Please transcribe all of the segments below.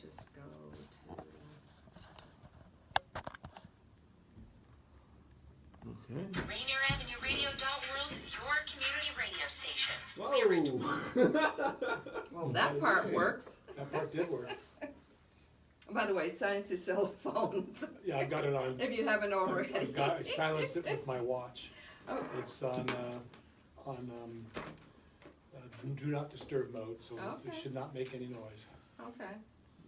just go to, Okay. Rainier Avenue Radio.World is your community radio station. Whoa! well, that part works. That part did work. By the way, silence your cell phones. Yeah, I've got it on. If you haven't already. I silenced it with my watch. Oh, It's on do not disturb mode, so Okay. it should not make any noise. okay,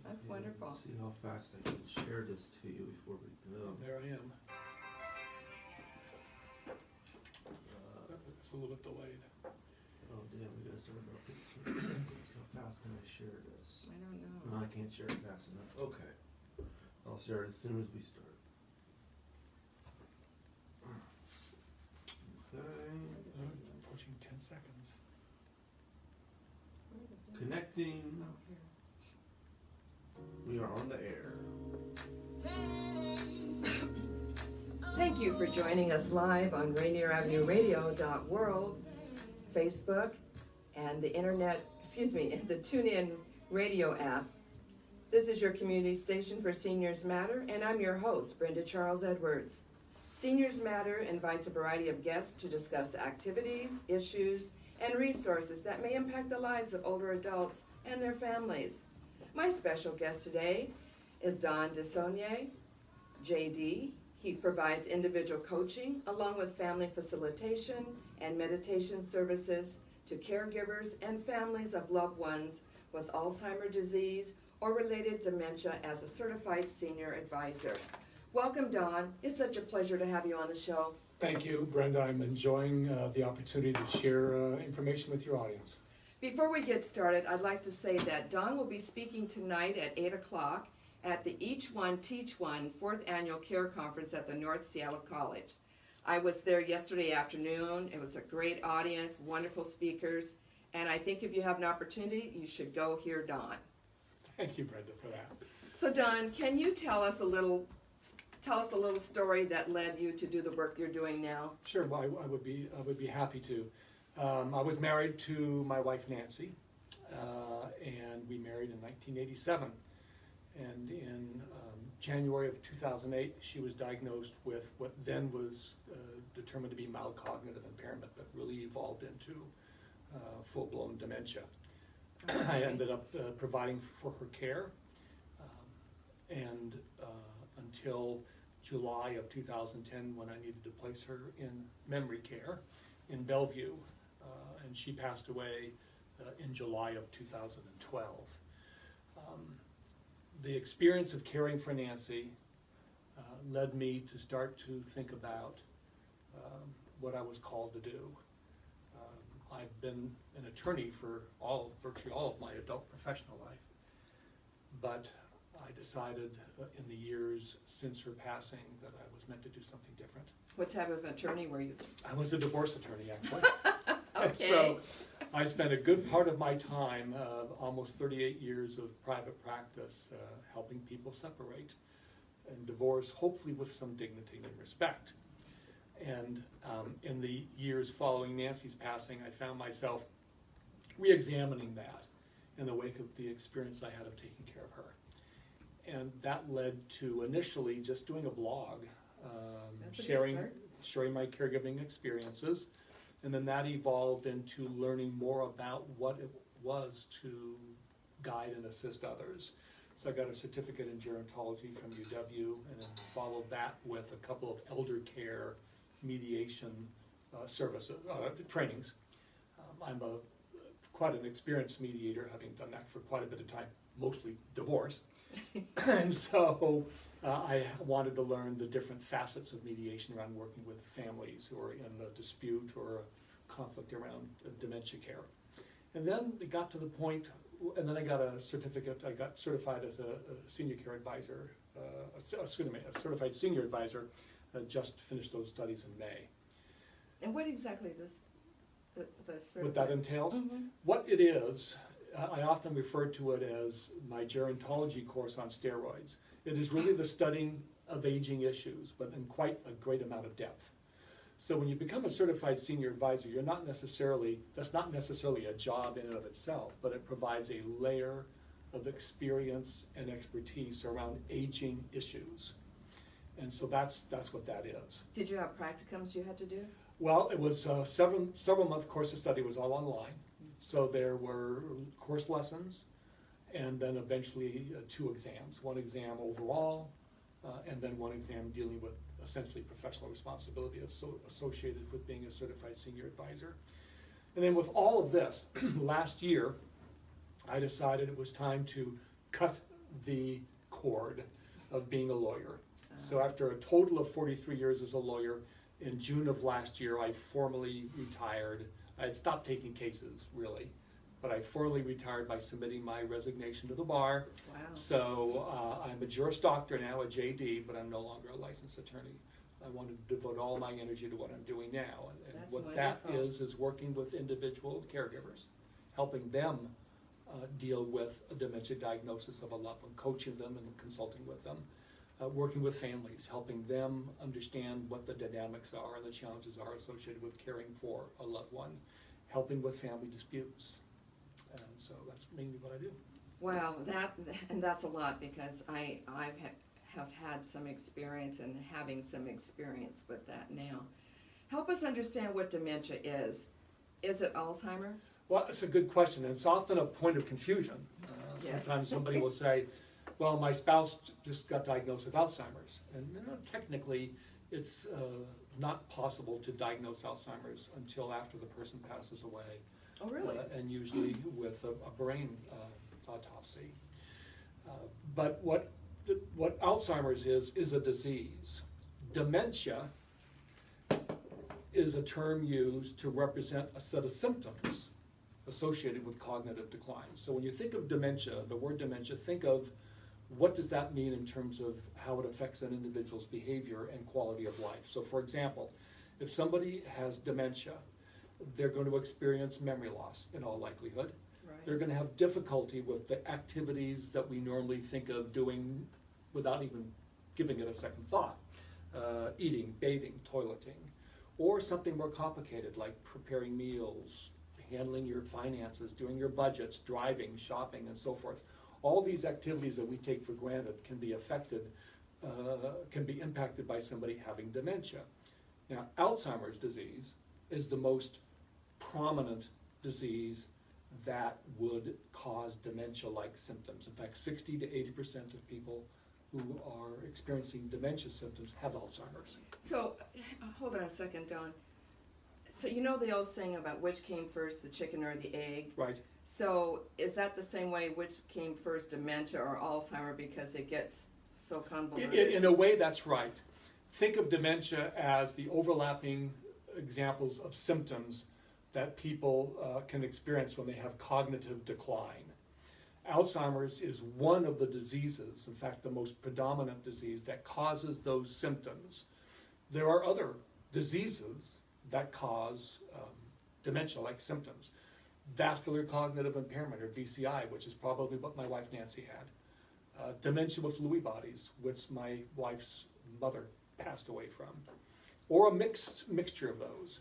that's wonderful. Let's see how fast I can share this to you before we go. There I am. It's a little bit delayed. Oh damn, we gotta start about 15 seconds. How fast can I share this? I don't know. No, I can't share it fast enough. Okay. I'll share it as soon as we start. Okay. Approaching 10 seconds. Connecting. Oh, here. We are on the air. Thank you for joining us live on Rainier Avenue Radio.World, Facebook, and the internet, the TuneIn radio app. This is your community station for Seniors Matter, and I'm your host, Brenda Charles Edwards. Seniors Matter invites a variety of guests to discuss activities, issues, and resources that may impact the lives of older adults and their families. My special guest today is Don Desonier, JD. He provides individual coaching along with family facilitation and meditation services to caregivers and families of loved ones with Alzheimer disease or related dementia as a certified senior advisor. Welcome, Don. It's such a pleasure to have you on the show. Thank you, Brenda. I'm enjoying the opportunity to share information with your audience. Before we get started, I'd like to say that Don will be speaking tonight at 8 o'clock at the Each One Teach One 4th Annual Care Conference at the North Seattle College. I was there yesterday afternoon. It was a great audience, wonderful speakers, and I think if you have an opportunity, you should go hear Don. Thank you, Brenda, for that. So Don, can you tell us a little story that led you to do the work you're doing now? Sure, well, I would be happy to. I was married to my wife Nancy, and we married in 1987. And in January of 2008, she was diagnosed with what then was determined to be mild cognitive impairment, but really evolved into full-blown dementia. I ended up providing for her care, and until July of 2010, when I needed to place her in memory care in Bellevue, and she passed away in July of 2012. The experience of caring for Nancy led me to start to think about what I was called to do. I've been an attorney for virtually all of my adult professional life, but I decided in the years since her passing that I was meant to do something different. What type of attorney were you? I was a divorce attorney, actually. Okay. So I spent a good part of my time, almost 38 years of private practice, helping people separate and divorce, hopefully with some dignity and respect. And in the years following Nancy's passing, I found myself re-examining that in the wake of the experience I had of taking care of her. And that led to initially just doing a blog, sharing my caregiving experiences. And then that evolved into learning more about what it was to guide and assist others. So I got a certificate in gerontology from UW, and then followed that with a couple of elder care mediation services, trainings. I'm quite an experienced mediator, having done that for quite a bit of time, mostly divorce. And so I wanted to learn the different facets of mediation around working with families who are in a dispute or a conflict around dementia care. And then it got to the point, and then I got a certificate. I got certified as a senior care advisor, a certified senior advisor. Just finished those studies in May. And what exactly does the What that entails? Mm-hmm. What it is, I often refer to it as my gerontology course on steroids. It is really the studying of aging issues, but in quite a great amount of depth. So when you become a certified senior advisor, that's not necessarily a job in and of itself, but it provides a layer of experience and expertise around aging issues. And so that's what that is. Did you have practicums you had to do? Well, it was several month course of study, was all online. So there were course lessons, and then eventually 2 exams. 1 exam overall, and then 1 exam dealing with essentially professional responsibility associated with being a certified senior advisor. And then with all of this, last year, I decided it was time to cut the cord of being a lawyer. So after a total of 43 years as a lawyer, in June of last year, I formally retired. I had stopped taking cases, really, but I formally retired by submitting my resignation to the bar. Wow. So I'm a Juris Doctor now, a JD, but I'm no longer a licensed attorney. I wanted to devote all my energy to what I'm doing now. And That's what wonderful. that is working with individual caregivers, helping them deal with a dementia diagnosis of a loved one, coaching them and consulting with them. Working with families, helping them understand what the dynamics are and the challenges are associated with caring for a loved one, helping with family disputes. And so that's mainly what I do. Wow, that's a lot, because I have had some experience and having some experience with that now. Help us understand what dementia is. Is it Alzheimer? Well, it's a good question, and it's often a point of confusion. Yes. Sometimes somebody will say, well, my spouse just got diagnosed with Alzheimer's. And technically, it's not possible to diagnose Alzheimer's until after the person passes away. Oh, really? And usually with a brain autopsy. But what Alzheimer's is a disease. Dementia is a term used to represent a set of symptoms associated with cognitive decline. So when you think of dementia, the word dementia, think of what does that mean in terms of how it affects an individual's behavior and quality of life. So for example, if somebody has dementia, they're going to experience memory loss in all likelihood. Right. They're going to have difficulty with the activities that we normally think of doing without even giving it a second thought. Eating, bathing, toileting, or something more complicated like preparing meals, handling your finances, doing your budgets, driving, shopping, and so forth. All these activities that we take for granted can be affected, can be impacted by somebody having dementia. Now, Alzheimer's disease is the most prominent disease that would cause dementia-like symptoms. In fact, 60 to 80% of people who are experiencing dementia symptoms have Alzheimer's. So, hold on a second, Don. So you know the old saying about which came first, the chicken or the egg? Right. So is that the same way, which came first, dementia or Alzheimer, because it gets so convoluted? In a way, that's right. Think of dementia as the overlapping examples of symptoms that people can experience when they have cognitive decline. Alzheimer's is one of the diseases, in fact the most predominant disease, that causes those symptoms. There are other diseases that cause dementia-like symptoms. Vascular cognitive impairment, or VCI, which is probably what my wife Nancy had. Dementia with Lewy bodies, which my wife's mother passed away from. Or a mixture of those.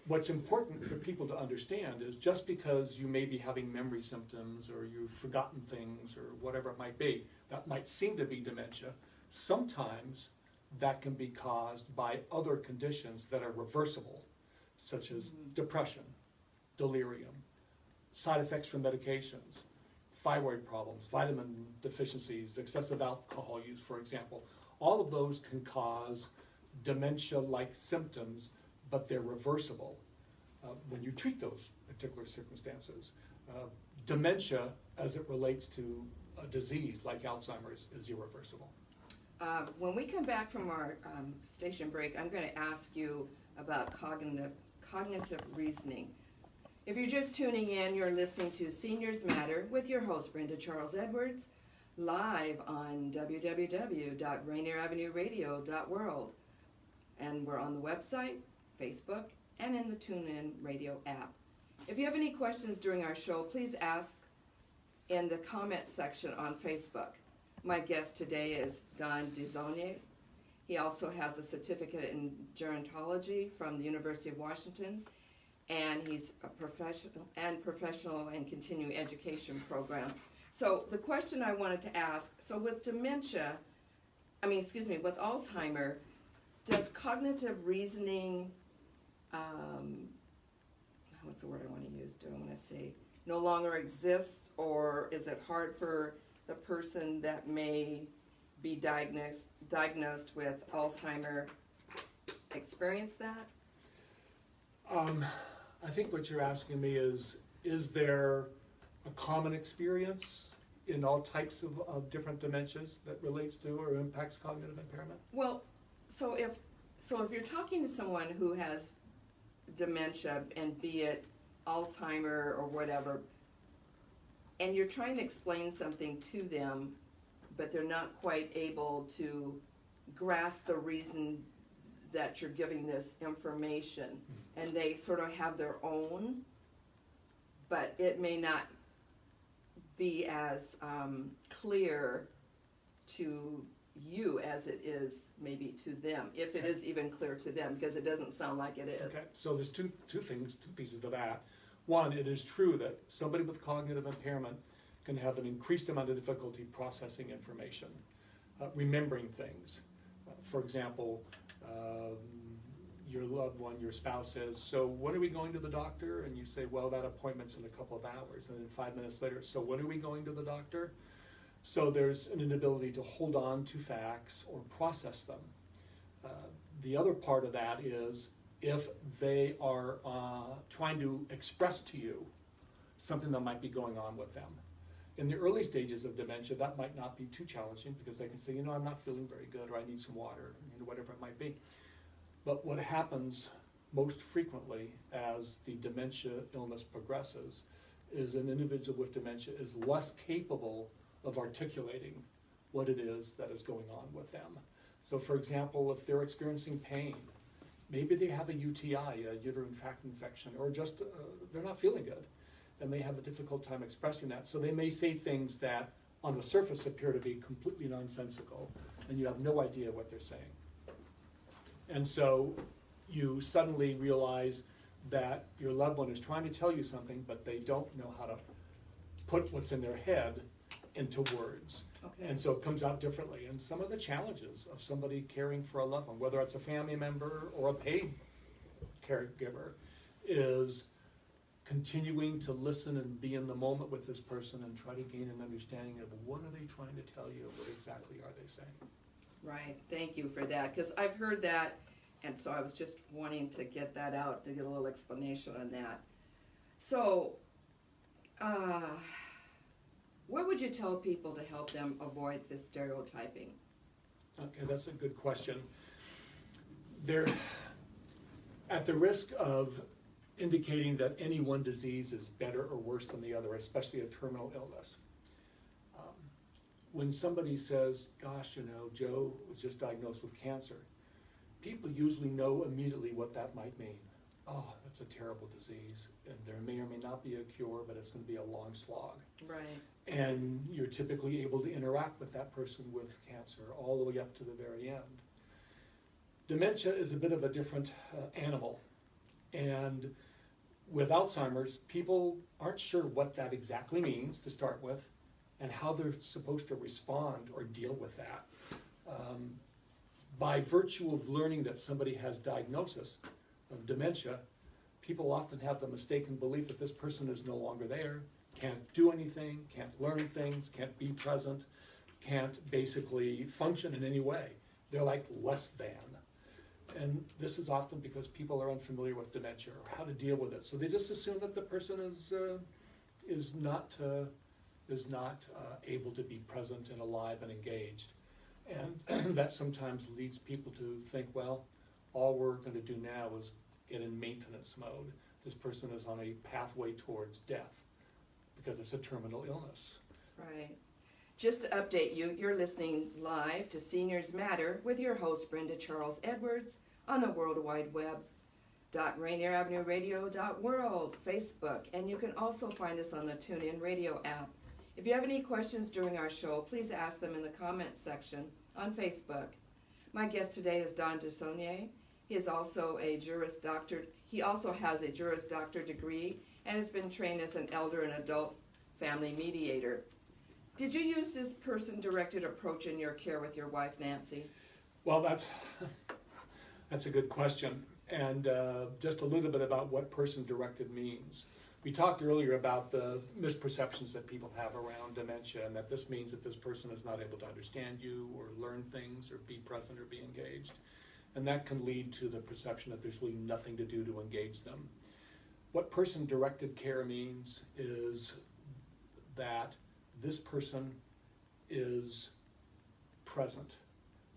What's important for people to understand is just because you may be having memory symptoms or you've forgotten things or whatever it might be, that might seem to be dementia, sometimes that can be caused by other conditions that are reversible, such as depression, delirium, side effects from medications, thyroid problems, vitamin deficiencies, excessive alcohol use, for example. All of those can cause dementia-like symptoms, but they're reversible when you treat those particular circumstances. Dementia, as it relates to a disease like Alzheimer's, is irreversible. When we come back from our station break, I'm going to ask you about cognitive reasoning. If you're just tuning in, you're listening to Seniors Matter with your host, Brenda Charles Edwards, live on www.rainieravenueradio.world. And we're on the website, Facebook, and in the TuneIn Radio app. If you have any questions during our show, please ask in the comment section on Facebook. My guest today is Don Desonier. He also has a certificate in gerontology from the University of Washington, and he's a professional and continuing education program. So the question I wanted to ask, so with dementia, with Alzheimer, does cognitive reasoning, what's the word I want to use? Do I want to say no longer exist, or is it hard for the person that may be diagnosed with Alzheimer experience that? I think what you're asking me is there a common experience in all types of different dementias that relates to or impacts cognitive impairment? Well, so if you're talking to someone who has dementia, and be it Alzheimer or whatever, and you're trying to explain something to them, but they're not quite able to grasp the reason that you're giving this information, and they sort of have their own, but it may not be as clear to you as it is maybe to them, if it is even clear to them, because it doesn't sound like it is. Okay, so there's two pieces to that. One, it is true that somebody with cognitive impairment can have an increased amount of difficulty processing information, remembering things. For example, your loved one, your spouse says, so when are we going to the doctor? And you say, well, that appointment's in a couple of hours. And then 5 minutes later, so when are we going to the doctor? So there's an inability to hold on to facts or process them. The other part of that is if they are trying to express to you something that might be going on with them. In the early stages of dementia, that might not be too challenging, because they can say, I'm not feeling very good, or I need some water, whatever it might be. But what happens most frequently as the dementia illness progresses is an individual with dementia is less capable of articulating what it is that is going on with them. So for example, if they're experiencing pain, maybe they have a UTI, a uterine tract infection, or just they're not feeling good, and they have a difficult time expressing that. So they may say things that on the surface appear to be completely nonsensical, and you have no idea what they're saying. And so you suddenly realize that your loved one is trying to tell you something, but they don't know how to put what's in their head into words. Okay. And so it comes out differently. And some of the challenges of somebody caring for a loved one, whether it's a family member or a paid caregiver, is continuing to listen and be in the moment with this person and try to gain an understanding of what are they trying to tell you, what exactly are they saying. Right, thank you for that, because I've heard that, and so I was just wanting to get that out, to get a little explanation on that. So, what would you tell people to help them avoid this stereotyping? Okay, that's a good question. They're at the risk of indicating that any one disease is better or worse than the other, especially a terminal illness. When somebody says, gosh, Joe was just diagnosed with cancer, people usually know immediately what that might mean. Oh, that's a terrible disease, and there may or may not be a cure, but it's going to be a long slog. Right. And you're typically able to interact with that person with cancer all the way up to the very end. Dementia is a bit of a different animal, and with Alzheimer's, people aren't sure what that exactly means to start with, and how they're supposed to respond or deal with that. By virtue of learning that somebody has diagnosis of dementia, people often have the mistaken belief that this person is no longer there, can't do anything, can't learn things, can't be present, can't basically function in any way. They're like less than. And this is often because people are unfamiliar with dementia or how to deal with it. So they just assume that the person is not able to be present and alive and engaged. And that sometimes leads people to think, well, all we're going to do now is get in maintenance mode. This person is on a pathway towards death because it's a terminal illness. Right. Just to update you, you're listening live to Seniors Matter with your host, Brenda Charles Edwards, on the World Wide Web, RainierAvenueRadio.world, Facebook, and you can also find us on the TuneIn Radio app. If you have any questions during our show, please ask them in the comments section on Facebook. My guest today is Don Desonier. He is also a Juris Doctor. He also has a Juris Doctor degree and has been trained as an elder and adult family mediator. Did you use this person-directed approach in your care with your wife, Nancy? Well, that's a good question. And just a little bit about what person-directed means. We talked earlier about the misperceptions that people have around dementia, and that this means that this person is not able to understand you or learn things or be present or be engaged. And that can lead to the perception that there's really nothing to do to engage them. What person-directed care means is that this person is present.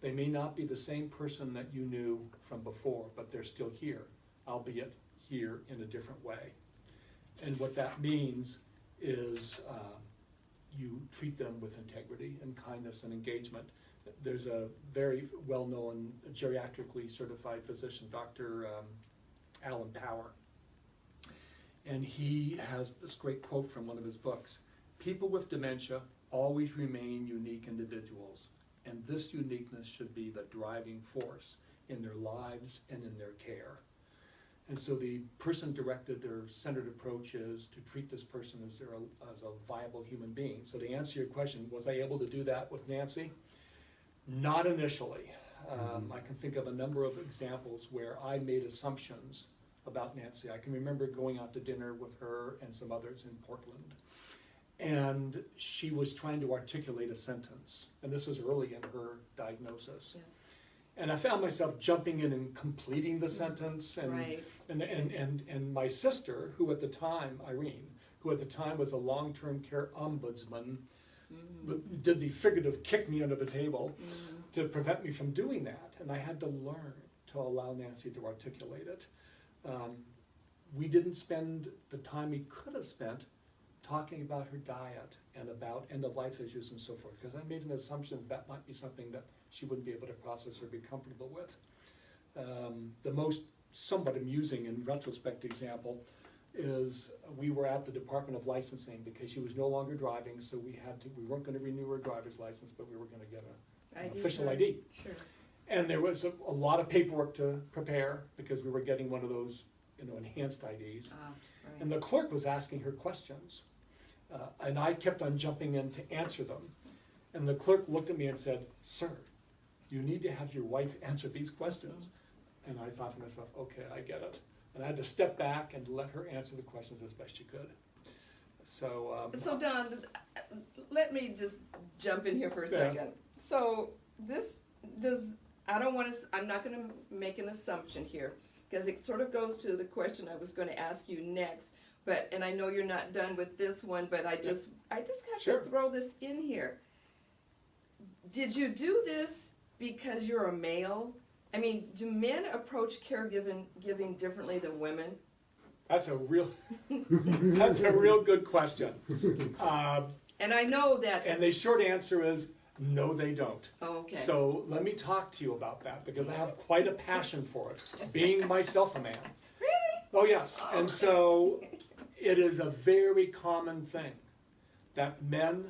They may not be the same person that you knew from before, but they're still here, albeit here in a different way. And what that means is you treat them with integrity and kindness and engagement. There's a very well-known geriatrically certified physician, Dr. Alan Power, and he has this great quote from one of his books: "People with dementia always remain unique individuals, and this uniqueness should be the driving force in their lives and in their care." And so the person-directed or centered approach is to treat this person as a viable human being. So to answer your question, was I able to do that with Nancy? Not initially. I can think of a number of examples where I made assumptions about Nancy. I can remember going out to dinner with her and some others in Portland, and she was trying to articulate a sentence, and this was early in her diagnosis. Yes. And I found myself jumping in and completing the sentence, and Right. and my sister, who at the time, Irene, who at the time was a long-term care ombudsman, did the figurative kick me under the table to prevent me from doing that, and I had to learn to allow Nancy to articulate it. We didn't spend the time we could have spent talking about her diet and about end-of-life issues and so forth, because I made an assumption that might be something that she wouldn't be able to process or be comfortable with. The most somewhat amusing in retrospect example is we were at the Department of Licensing because she was no longer driving, so we weren't going to renew her driver's license, but we were going to get an official card. ID. Sure. And there was a lot of paperwork to prepare because we were getting one of those, enhanced IDs. Right. And the clerk was asking her questions, and I kept on jumping in to answer them. And the clerk looked at me and said, "Sir, you need to have your wife answer these questions." And I thought to myself, okay, I get it. And I had to step back and let her answer the questions as best she could. So Don, let me just jump in here for a Yeah. second. So I'm not going to make an assumption here, because it sort of goes to the question I was going to ask you next. And I know you're not done with this one, but I just have Sure. to throw this in here. Did you do this because you're a male? I mean, do men approach caregiving differently than women? that's a real good question. And I know that. And the short answer is no, they don't. Oh, okay. So let me talk to you about that, because I have quite a passion for it, being myself a man. Really? Oh, yes. Oh, And so it is a very common thing that men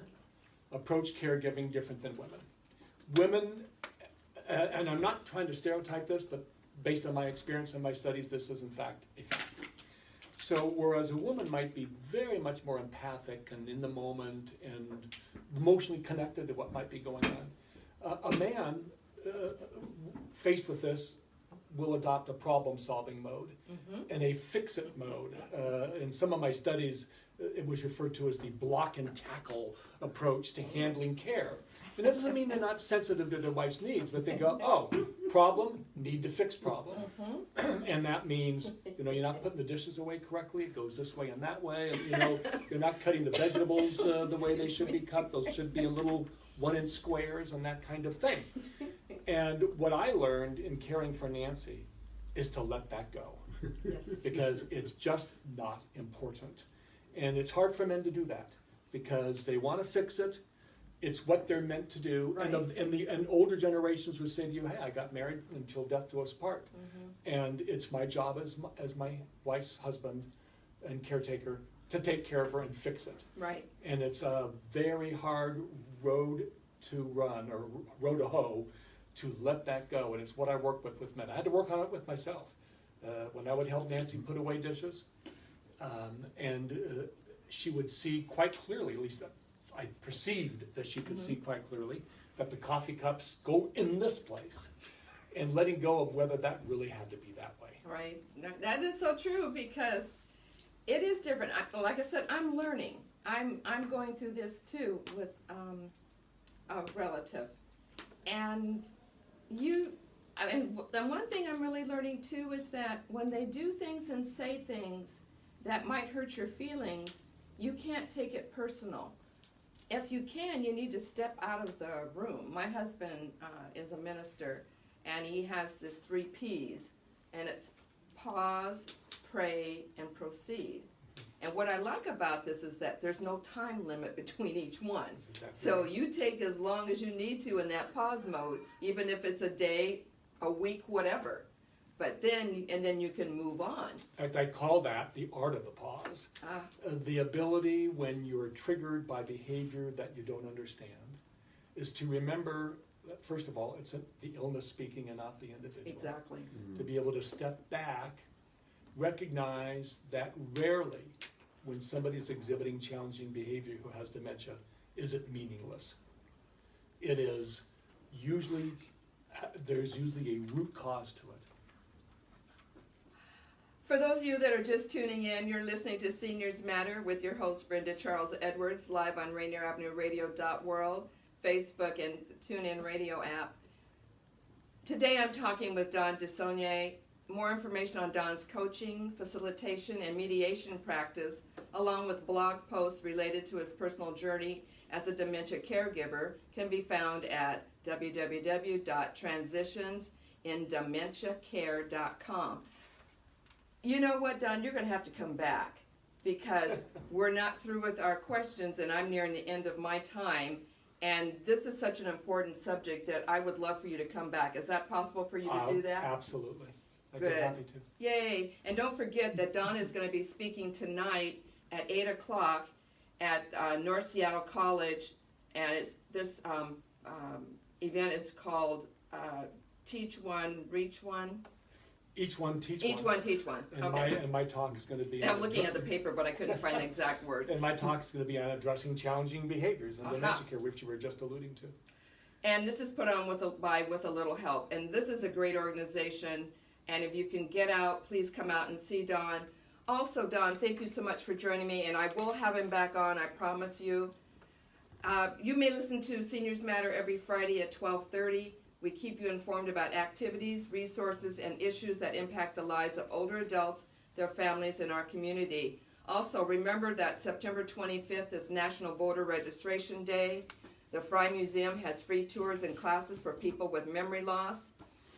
approach caregiving different than women. Women, and I'm not trying to stereotype this, but based on my experience and my studies, this is in fact a fact. So whereas a woman might be very much more empathic and in the moment and emotionally connected to what might be going on, a man faced with this will adopt a problem-solving mode and a fix-it mode. In some of my studies, it was referred to as the block and tackle approach to handling care. And that doesn't mean they're not sensitive to their wife's needs, but they go, oh, problem, need to fix problem. And that means, you're not putting the dishes away correctly, it goes this way and that way, and you're not cutting the vegetables the way they should be cut, those should be a little 1-inch squares and that kind of thing. And what I learned in caring for Nancy is to let that go. Yes. Because it's just not important. And it's hard for men to do that because they want to fix it. It's what they're meant to do. Right. And older generations would say to you, hey, I got married until death do us part. And it's my job as my wife's husband and caretaker to take care of her and fix it. Right. And it's a very hard road to run, or row to hoe, to let that go. And it's what I work with men. I had to work on it with myself. When I would help Nancy put away dishes, she would see quite clearly, at least I perceived that she could see quite clearly that the coffee cups go in this place, and letting go of whether that really had to be that way. Right. That is so true, because it is different. Like I said, I'm learning. I'm going through this too with a relative, and the one thing I'm really learning too is that when they do things and say things that might hurt your feelings, you can't take it personal. If you can, you need to step out of the room. My husband is a minister, and he has the 3 P's, and it's pause, pray, and proceed. And what I like about this is that there's no time limit between each one. Exactly. So you take as long as you need to in that pause mode, even if it's a day, a week, whatever. But then you can move on. In fact, I call that the art of the pause. The ability, when you're triggered by behavior that you don't understand, is to remember that, first of all, it's the illness speaking and not the individual. Exactly. To be able to step back, recognize that rarely, when somebody's exhibiting challenging behavior who has dementia, is it meaningless. It is usually, there's usually a root cause to it. For those of you that are just tuning in, you're listening to Seniors Matter with your host, Brenda Charles Edwards, live on RainierAvenueRadio.world, Facebook, and TuneIn Radio app. Today I'm talking with Don Desonier. More information on Don's coaching, facilitation, and mediation practice, along with blog posts related to his personal journey as a dementia caregiver, can be found at www.transitionsindementiacare.com. You know what, Don? You're going to have to come back, because we're not through with our questions, and I'm nearing the end of my time. And this is such an important subject that I would love for you to come back. Is that possible for you to do that? Absolutely. I'd Good. be happy to. Yay. And don't forget that Don is going to be speaking tonight at 8 o'clock at North Seattle College. And this event is called Teach One, Reach One. Each one teach Each one. one teach one. And Okay. my talk is going to be. And I'm looking at the paper, but I couldn't find the exact words. And my talk is going to be on addressing challenging behaviors in dementia care, which you were just alluding to. And this is put on with a little help. And this is a great organization. And if you can get out, please come out and see Don. Also, Don, thank you so much for joining me. And I will have him back on, I promise you. You may listen to Seniors Matter every Friday at 12:30. We keep you informed about activities, resources, and issues that impact the lives of older adults, their families, and our community. Also, remember that September 25th is National Voter Registration Day. The Fry Museum has free tours and classes for people with memory loss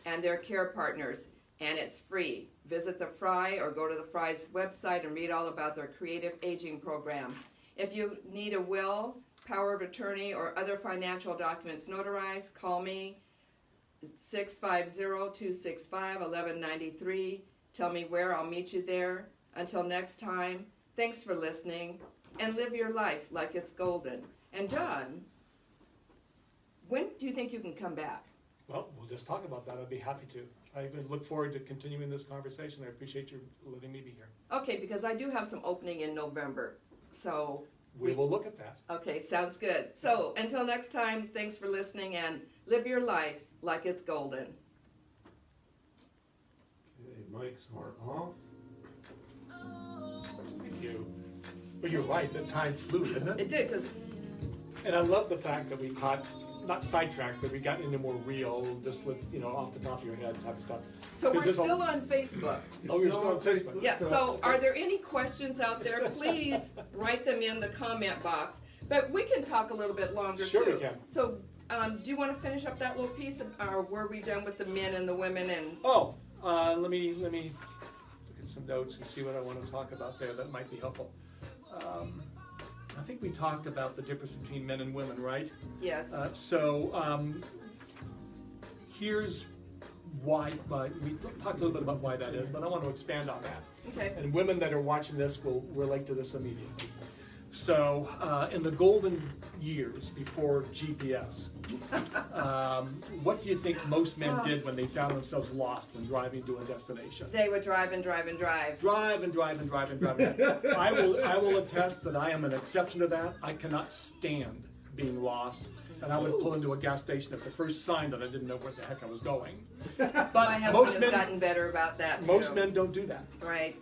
and their care partners, and it's free. Visit the Fry or go to the Fry's website and read all about their creative aging program. If you need a will, power of attorney, or other financial documents notarized, call me. 650-265-1193. Tell me where, I'll meet you there. Until next time, thanks for listening, and live your life like it's golden. And Don, when do you think you can come back? Well, we'll just talk about that. I'd be happy to. I look forward to continuing this conversation. I appreciate you letting me be here. Okay, because I do have some opening in November, so We will look at that. okay, sounds good. So until next time, thanks for listening, and live your life like it's golden. Okay, mics are off. Thank you. But you're right, the time flew, didn't it? It did, because And I love the fact that we caught, not sidetracked, but we got into more real, just with, off the top of your head type of stuff. so we're Because this still on Facebook. Oh, you're still on Facebook? Yeah, so are there any questions out there? Please write them in the comment box. But we can talk a little bit longer Sure too. we can. So do you want to finish up that little piece, or were we done with the men and the women? And Oh, let me look at some notes and see what I want to talk about there that might be helpful. I think we talked about the difference between men and women, right? yes, Here's why, we talked a little bit about why that is, but I want to expand on that. okay, And women that are watching this will relate to this immediately. So in the golden years before GPS, what do you think most men did when they found themselves lost when driving to a destination? They would drive and drive and drive. Drive and drive and drive and drive. I will attest that I am an exception to that. I cannot stand being lost, and I would pull into a gas station at the first sign that I didn't know where the heck I was going. But My husband has gotten better about that too. Most men don't do that. Right.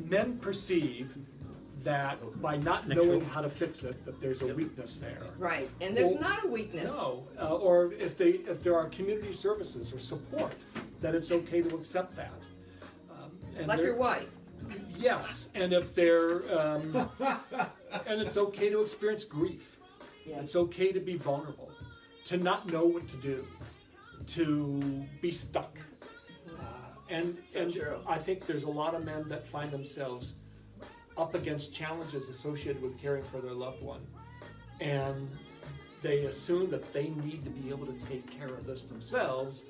Men perceive that by not knowing how to fix it, that there's a weakness there. Right, and there's not a weakness. No, or if there are community services or support, that it's okay to accept that. And Like your wife. Yes, and if they're, and it's okay to experience grief. Yes. It's okay to be vulnerable, to not know what to do, to be stuck. And true. I think there's a lot of men that find themselves up against challenges associated with caring for their loved one, and they assume that they need to be able to take care of this themselves,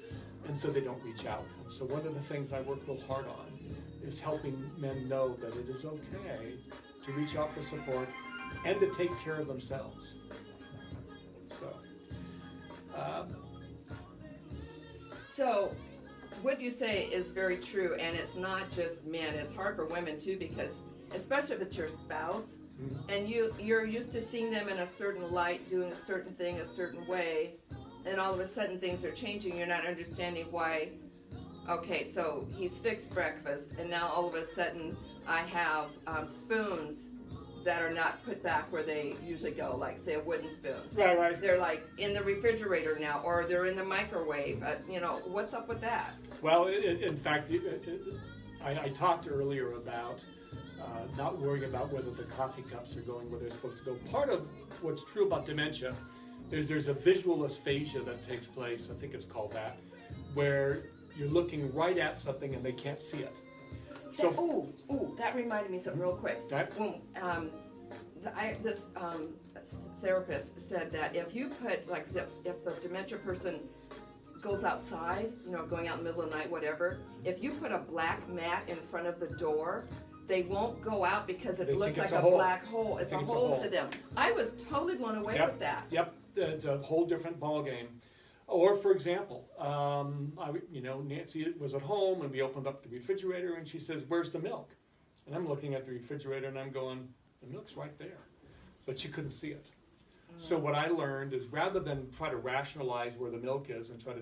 and so they don't reach out. And so one of the things I work real hard on is helping men know that it is okay to reach out for support and to take care of themselves. So what you say is very true, and it's not just men. It's hard for women too, because especially if it's your spouse, and you're used to seeing them in a certain light, doing a certain thing a certain way, and all of a sudden things are changing. You're not understanding why. Okay, so he's fixed breakfast, and now all of a sudden I have spoons that are not put back where they usually go, like say a wooden spoon. Right. They're like in the refrigerator now, or they're in the microwave. What's up with that? Well, in fact, I talked earlier about not worrying about whether the coffee cups are going where they're supposed to go. Part of what's true about dementia is there's a visual aphasia that takes place, I think it's called that, where you're looking right at something and they can't see it. So, that reminded me something real quick. Okay. When, this therapist said that if you put, like, if the dementia person goes outside, going out in the middle of the night, whatever, if you put a black mat in front of the door, they won't go out because it looks like a black hole. It's a hole to them. I was totally blown away with that. Yep, it's a whole different ballgame. Or, for example, Nancy was at home and we opened up the refrigerator and she says, "Where's the milk?" And I'm looking at the refrigerator and I'm going, "The milk's right there." But she couldn't see it. So what I learned is rather than try to rationalize where the milk is and try to